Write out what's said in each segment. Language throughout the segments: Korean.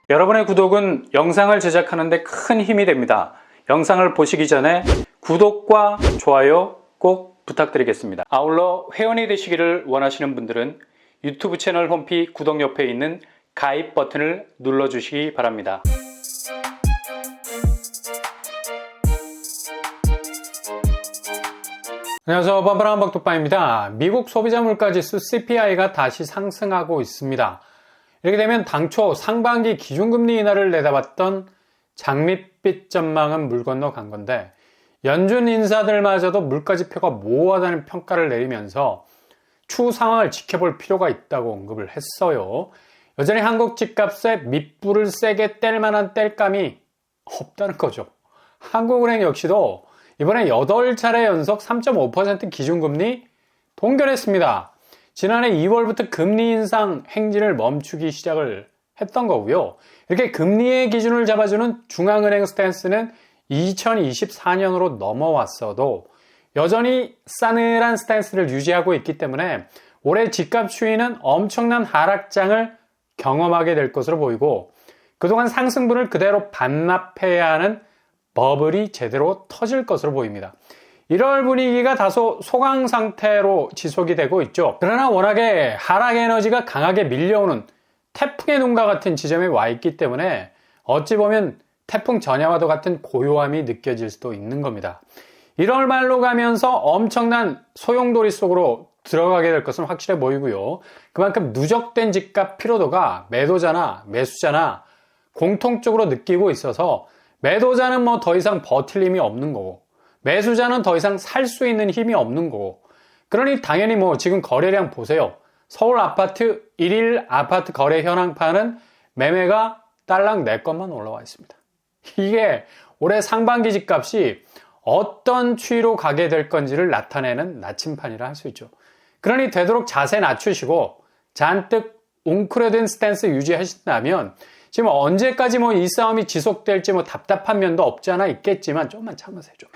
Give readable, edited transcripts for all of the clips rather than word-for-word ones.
여러분의 구독은 영상을 제작하는 데 큰 힘이 됩니다. 영상을 보시기 전에 구독과 좋아요 꼭 부탁드리겠습니다. 아울러 회원이 되시기를 원하시는 분들은 유튜브 채널 홈피 구독 옆에 있는 가입 버튼을 눌러주시기 바랍니다. 안녕하세요. 뻔뻔한 박두빠입니다. 미국 소비자 물가지수 CPI가 다시 상승하고 있습니다. 이렇게 되면 당초 상반기 기준금리 인하를 내다봤던 장밋빛 전망은 물 건너 간 건데, 연준 인사들마저도 물가지표가 모호하다는 평가를 내리면서 추후 상황을 지켜볼 필요가 있다고 언급을 했어요. 여전히 한국 집값에 밑불을 세게 뗄 만한 뗄감이 없다는 거죠. 한국은행 역시도 이번에 8차례 연속 3.5% 기준금리 동결했습니다. 지난해 2월부터 금리 인상 행진을 멈추기 시작을 했던 거고요. 이렇게 금리의 기준을 잡아주는 중앙은행 스탠스는 2024년으로 넘어왔어도 여전히 싸늘한 스탠스를 유지하고 있기 때문에 올해 집값 추이는 엄청난 하락장을 경험하게 될 것으로 보이고, 그동안 상승분을 그대로 반납해야 하는 버블이 제대로 터질 것으로 보입니다. 1월 분위기가 다소 소강 상태로 지속이 되고 있죠. 그러나 워낙에 하락 에너지가 강하게 밀려오는 태풍의 눈과 같은 지점에 와 있기 때문에 어찌 보면 태풍 전야와도 같은 고요함이 느껴질 수도 있는 겁니다. 1월 말로 가면서 엄청난 소용돌이 속으로 들어가게 될 것은 확실해 보이고요. 그만큼 누적된 집값 피로도가 매도자나 매수자나 공통적으로 느끼고 있어서 매도자는 뭐 더 이상 버틸 힘이 없는 거고, 매수자는 더 이상 살 수 있는 힘이 없는 거고, 그러니 당연히 뭐 지금 거래량 보세요. 서울 아파트 1일 아파트 거래 현황판은 매매가 딸랑 4건만 올라와 있습니다. 이게 올해 상반기 집값이 어떤 추이로 가게 될 건지를 나타내는 나침판이라 할 수 있죠. 그러니 되도록 자세 낮추시고 잔뜩 웅크려진 스탠스 유지하신다면 지금 언제까지 뭐 이 싸움이 지속될지 뭐 답답한 면도 없지 않아 있겠지만 조금만 참으세요. 좀.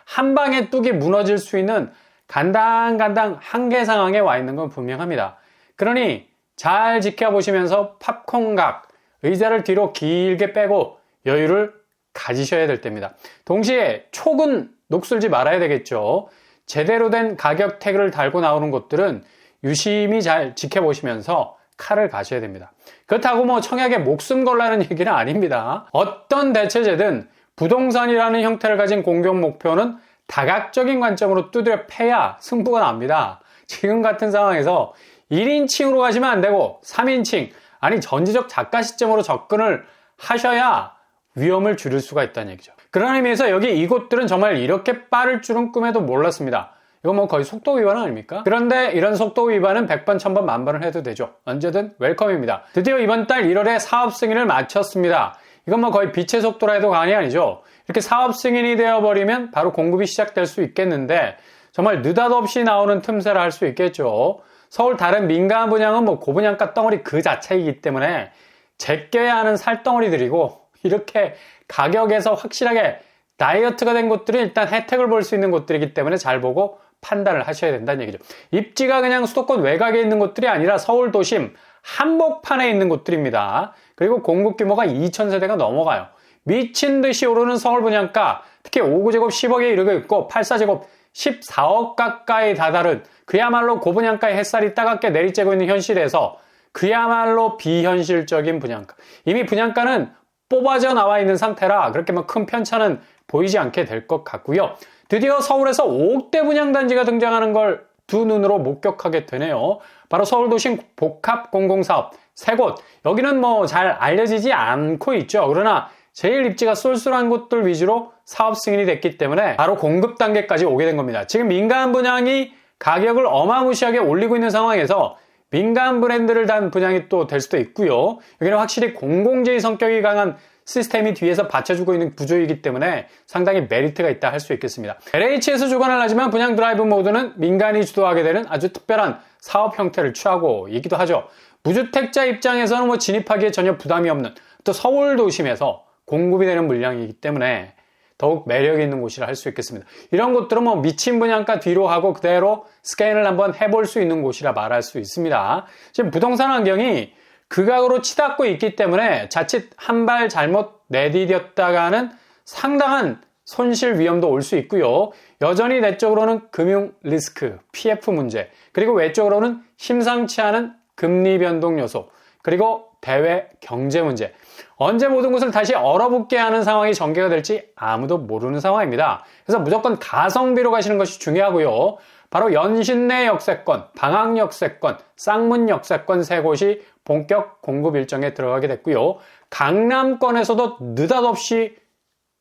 한 방에 뚝이 무너질 수 있는 간당간당 한계 상황에 와 있는 건 분명합니다. 그러니 잘 지켜보시면서 팝콘각, 의자를 뒤로 길게 빼고 여유를 가지셔야 될 때입니다. 동시에 촉은 녹슬지 말아야 되겠죠. 제대로 된 가격 태그를 달고 나오는 곳들은 유심히 잘 지켜보시면서 칼을 가셔야 됩니다. 그렇다고 뭐 청약에 목숨 걸라는 얘기는 아닙니다. 어떤 대체제든 부동산이라는 형태를 가진 공격 목표는 다각적인 관점으로 두드려 패야 승부가 납니다. 지금 같은 상황에서 1인칭으로 가시면 안 되고 3인칭, 아니 전지적 작가 시점으로 접근을 하셔야 위험을 줄일 수가 있다는 얘기죠. 그런 의미에서 여기 이곳들은 정말 이렇게 빠를 줄은 꿈에도 몰랐습니다. 이거 뭐 거의 속도 위반 아닙니까? 그런데 이런 속도 위반은 100번, 1000번, 만번을 해도 되죠. 언제든 웰컴입니다. 드디어 이번 달 1월에 사업 승인을 마쳤습니다. 이건 뭐 거의 빛의 속도라 해도 과언이 아니죠. 이렇게 사업 승인이 되어버리면 바로 공급이 시작될 수 있겠는데, 정말 느닷없이 나오는 틈새라 할 수 있겠죠. 서울 다른 민간 분양은 뭐 고분양가 덩어리 그 자체이기 때문에 제껴야 하는 살덩어리들이고, 이렇게 가격에서 확실하게 다이어트가 된 곳들은 일단 혜택을 볼 수 있는 곳들이기 때문에 잘 보고 판단을 하셔야 된다는 얘기죠. 입지가 그냥 수도권 외곽에 있는 곳들이 아니라 서울 도심 한복판에 있는 곳들입니다. 그리고 공급 규모가 2000세대가 넘어가요. 미친 듯이 오르는 서울 분양가, 특히 5구제곱 10억에 이르고 있고 8사제곱 14억 가까이 다다른 그야말로 고분양가의 햇살이 따갑게 내리쬐고 있는 현실에서 그야말로 비현실적인 분양가. 이미 분양가는 뽑아져 나와 있는 상태라 그렇게 뭐 큰 편차는 보이지 않게 될 것 같고요. 드디어 서울에서 5억대 분양단지가 등장하는 걸 두 눈으로 목격하게 되네요. 바로 서울도심 복합 공공사업 3곳. 여기는 뭐 잘 알려지지 않고 있죠. 그러나 제일 입지가 쏠쏠한 곳들 위주로 사업 승인이 됐기 때문에 바로 공급 단계까지 오게 된 겁니다. 지금 민간 분양이 가격을 어마무시하게 올리고 있는 상황에서 민간 브랜드를 단 분양이 또 될 수도 있고요. 여기는 확실히 공공재의 성격이 강한 시스템이 뒤에서 받쳐주고 있는 구조이기 때문에 상당히 메리트가 있다 할 수 있겠습니다. LH에서 주관을 하지만 분양 드라이브 모드는 민간이 주도하게 되는 아주 특별한 사업 형태를 취하고 있기도 하죠. 무주택자 입장에서는 뭐 진입하기에 전혀 부담이 없는, 또 서울 도심에서 공급이 되는 물량이기 때문에 더욱 매력 있는 곳이라 할 수 있겠습니다. 이런 곳들은 뭐 미친 분양가 뒤로 하고 그대로 스캔을 한번 해볼 수 있는 곳이라 말할 수 있습니다. 지금 부동산 환경이 극악으로 치닫고 있기 때문에 자칫 한 발 잘못 내디뎠다가는 상당한 손실 위험도 올 수 있고요. 여전히 내적으로는 금융 리스크, PF 문제, 그리고 외적으로는 심상치 않은 금리 변동 요소, 그리고 대외 경제 문제. 언제 모든 것을 다시 얼어붙게 하는 상황이 전개가 될지 아무도 모르는 상황입니다. 그래서 무조건 가성비로 가시는 것이 중요하고요. 바로 연신내 역세권, 방학 역세권, 쌍문 역세권 세 곳이 본격 공급 일정에 들어가게 됐고요. 강남권에서도 느닷없이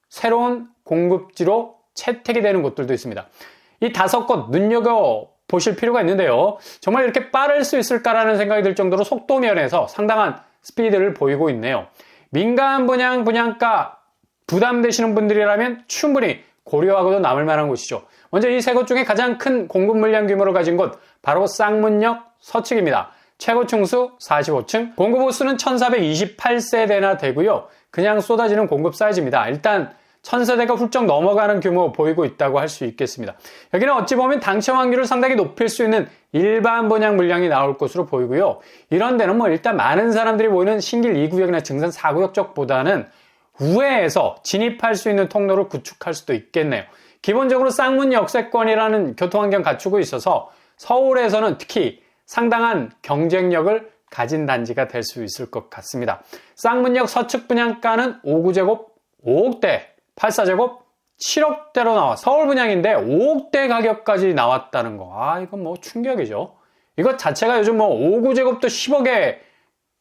새로운 공급지로 채택이 되는 곳들도 있습니다. 이 5곳 눈여겨보실 필요가 있는데요. 정말 이렇게 빠를 수 있을까라는 생각이 들 정도로 속도 면에서 상당한 스피드를 보이고 있네요. 민간 분양가 부담되시는 분들이라면 충분히 고려하고도 남을 만한 곳이죠. 먼저 이 세 곳 중에 가장 큰 공급 물량 규모를 가진 곳, 바로 쌍문역 서측입니다. 최고 층수 45층, 공급 호수는 1428세대나 되고요. 그냥 쏟아지는 공급 사이즈입니다. 일단 1000세대가 훌쩍 넘어가는 규모 보이고 있다고 할 수 있겠습니다. 여기는 어찌 보면 당첨 확률을 상당히 높일 수 있는 일반 분양 물량이 나올 것으로 보이고요. 이런 데는 일단 많은 사람들이 모이는 신길 2구역이나 증산 4구역 쪽보다는 우회해서 진입할 수 있는 통로를 구축할 수도 있겠네요. 기본적으로 쌍문 역세권이라는 교통환경 갖추고 있어서 서울에서는 특히 상당한 경쟁력을 가진 단지가 될 수 있을 것 같습니다. 쌍문역 서측 분양가는 5구제곱 5억대, 84제곱 7억대로 나와 서울 분양인데 5억대 가격까지 나왔다는 거. 이건 충격이죠. 이것 자체가 요즘 5구제곱도 10억에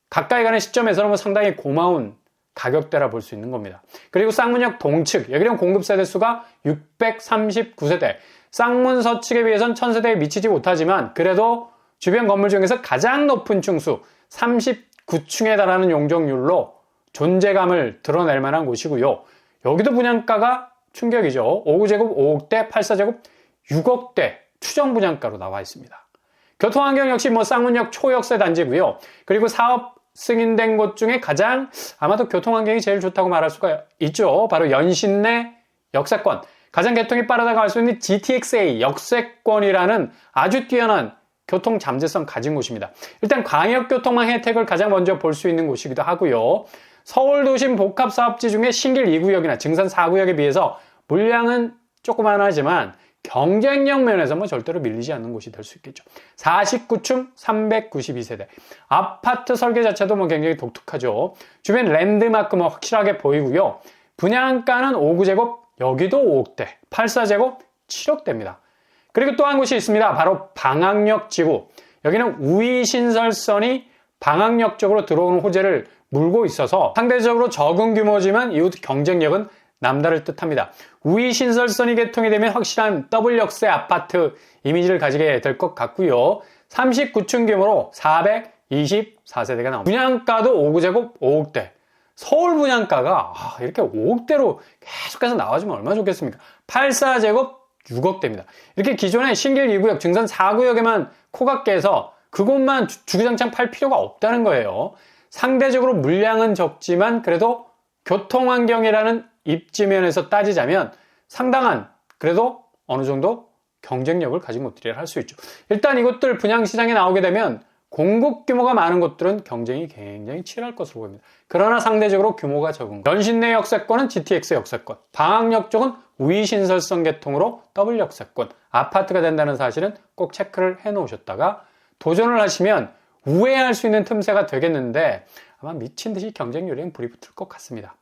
가까이 가는 시점에서는 상당히 고마운 가격대라 볼 수 있는 겁니다. 그리고 쌍문역 동측, 여기는 공급 세대 수가 639세대. 쌍문 서측에 비해선 1000세대에 미치지 못하지만 그래도 주변 건물 중에서 가장 높은 층수 39층에 달하는 용적률로 존재감을 드러낼 만한 곳이고요. 여기도 분양가가 충격이죠. 5구제곱 5억대, 84제곱 6억대 추정 분양가로 나와 있습니다. 교통환경 역시 쌍문역 초역세 단지고요. 그리고 사업 승인된 곳 중에 가장 아마도 교통환경이 제일 좋다고 말할 수가 있죠. 바로 연신내 역세권. 가장 개통이 빠르다고 할 수 있는 GTX-A 역세권이라는 아주 뛰어난 교통 잠재성 가진 곳입니다. 일단 광역교통망 혜택을 가장 먼저 볼 수 있는 곳이기도 하고요. 서울도심 복합사업지 중에 신길 2구역이나 증산 4구역에 비해서 물량은 조그만하지만 경쟁력 면에서 절대로 밀리지 않는 곳이 될 수 있겠죠. 49층 392세대. 아파트 설계 자체도 굉장히 독특하죠. 주변 랜드마크 확실하게 보이고요. 분양가는 5구제곱, 여기도 5억대, 84제곱 7억대입니다. 그리고 또 한 곳이 있습니다. 바로 방학역 지구. 여기는 우이신설선이 방학역 쪽으로 들어오는 호재를 물고 있어서 상대적으로 적은 규모지만 이후 경쟁력은 남다를 듯합니다. 우이신설선이 개통이 되면 확실한 더블 역세 아파트 이미지를 가지게 될 것 같고요. 39층 규모로 424세대가 나옵니다. 분양가도 5구제곱 5억대. 서울 분양가가 이렇게 5억대로 계속해서 나와주면 얼마나 좋겠습니까? 84제곱 6억대입니다. 이렇게 기존의 신길 2구역, 증산 4구역에만 코가 깨서 그곳만 주구장창 팔 필요가 없다는 거예요. 상대적으로 물량은 적지만 그래도 교통환경이라는 입지면에서 따지자면 상당한 그래도 어느 정도 경쟁력을 가진 곳들이라 할 수 있죠. 일단 이것들 분양시장에 나오게 되면 공급 규모가 많은 곳들은 경쟁이 굉장히 치열할 것으로 보입니다. 그러나 상대적으로 규모가 적은 것. 연신내 역세권은 GTX 역세권, 방학역 쪽은 우이신설선 개통으로 더블 역세권, 아파트가 된다는 사실은 꼭 체크를 해놓으셨다가 도전을 하시면 우회할 수 있는 틈새가 되겠는데 아마 미친 듯이 경쟁률에 불이 붙을 것 같습니다.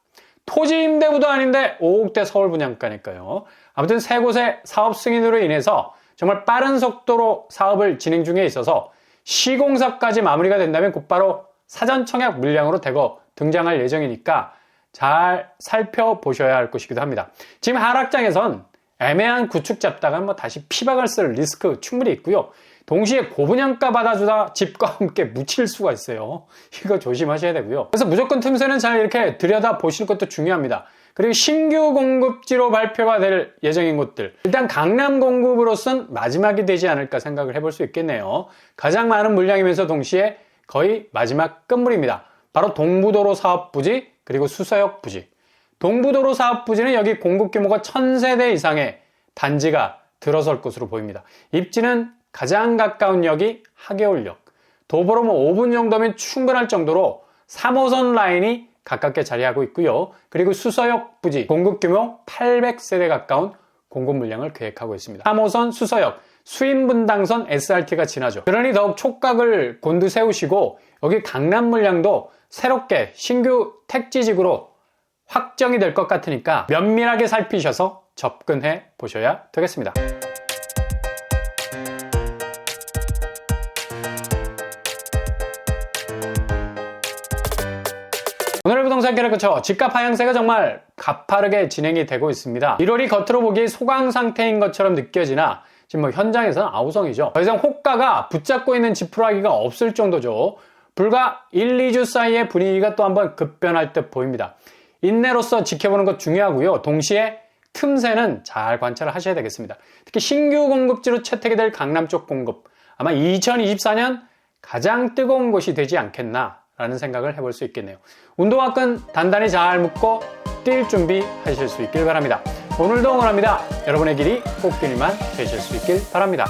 토지 임대부도 아닌데 5억대 서울 분양가니까요. 아무튼 세 곳의 사업 승인으로 인해서 정말 빠른 속도로 사업을 진행 중에 있어서 시공사까지 마무리가 된다면 곧바로 사전 청약 물량으로 대거 등장할 예정이니까 잘 살펴보셔야 할 것이기도 합니다. 지금 하락장에선 애매한 구축 잡다가 다시 피박을 쓸 리스크 충분히 있고요. 동시에 고분양가 받아주다 집과 함께 묻힐 수가 있어요. 이거 조심하셔야 되고요. 그래서 무조건 틈새는 잘 이렇게 들여다 보실 것도 중요합니다. 그리고 신규 공급지로 발표가 될 예정인 곳들. 일단 강남 공급으로선 마지막이 되지 않을까 생각을 해볼 수 있겠네요. 가장 많은 물량이면서 동시에 거의 마지막 끝물입니다. 바로 동부도로 사업부지 그리고 수서역 부지. 동부도로 사업부지는 여기 공급 규모가 1000세대 이상의 단지가 들어설 것으로 보입니다. 입지는 가장 가까운 역이 하계울역. 도보로 5분 정도면 충분할 정도로 3호선 라인이 가깝게 자리하고 있고요. 그리고 수서역 부지 공급 규모 800세대 가까운 공급 물량을 계획하고 있습니다. 3호선 수서역 수인분당선 SRT가 지나죠. 그러니 더욱 촉각을 곤두세우시고 여기 강남 물량도 새롭게 신규 택지직으로 확정이 될 것 같으니까 면밀하게 살피셔서 접근해 보셔야 되겠습니다. 오늘의 부동산 계획 그쵸? 집값 하향세가 정말 가파르게 진행이 되고 있습니다. 1월이 겉으로 보기에 소강 상태인 것처럼 느껴지나 지금 현장에서는 아우성이죠. 더 이상 호가가 붙잡고 있는 지푸라기가 없을 정도죠. 불과 1, 2주 사이에 분위기가 또 한번 급변할 듯 보입니다. 인내로서 지켜보는 것 중요하고요. 동시에 틈새는 잘 관찰을 하셔야 되겠습니다. 특히 신규 공급지로 채택이 될 강남 쪽 공급 아마 2024년 가장 뜨거운 곳이 되지 않겠나 라는 생각을 해볼 수 있겠네요. 운동화끈 단단히 잘 묶고 뛸 준비 하실 수 있길 바랍니다. 오늘도 응원합니다. 여러분의 길이 꽃길만 되실 수 있길 바랍니다.